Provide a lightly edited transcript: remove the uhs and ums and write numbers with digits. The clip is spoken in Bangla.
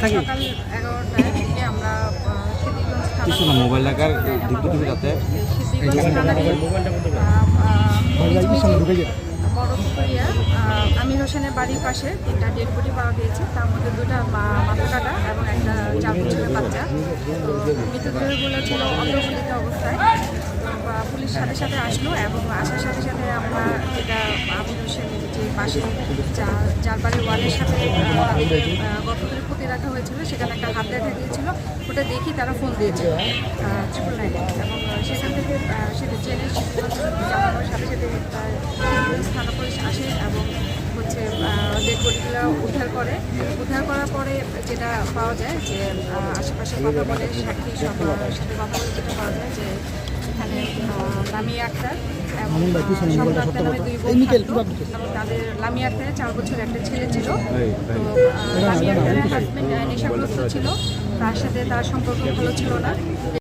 সকাল 11টায় থেকে আমরা সিদ্ধিরগঞ্জ মোবাইল লাগার যাতে বড়পুকুরিয়া আমির হোসেনের বাড়ির পাশে 3টা ডেড বডি পাওয়া গিয়েছে। তার মধ্যে 2টা মাথা কাটা এবং একটা 4 বছরের বাচ্চা। তো মৃতদেহগুলো ছিল অন্তর্গলিত অবস্থায়। পুলিশ সাথে সাথে আসলো এবং আসার সাথে সাথে আমরা যেটা আমির হোসেনের যে পাশে যার বাড়ির ওয়ালের সাথে গত করে পুঁতে রাখা হয়েছিল সেখানে একটা হাত দেখা গিয়েছিল। ওটা দেখি তারা ফোন দিয়েছিল 999 এবং সেখান থেকে সেটা জেনে জানানোর সাথে সাথে থানা পুলিশ আসে এবং হচ্ছে ডেড বডিগুলো উদ্ধার করার পরে যেটা পাওয়া যায় যে আশেপাশে কথা বলে সাক্ষী সব সাথে কথা বলে যেটা পাওয়া যায় যে এখানে লামিয়া আক্তার এবং শঙ্কর আক্তার নামে 2 বোন থাকতো এবং তাদের লামিয়া আক্তারের 4 বছর একটা ছেলে ছিল। তো লামিয়া আক্তারের হাজবেন্ড নেশাগ্রস্ত ছিল, তার সাথে তার সম্পর্ক ভালো ছিল না।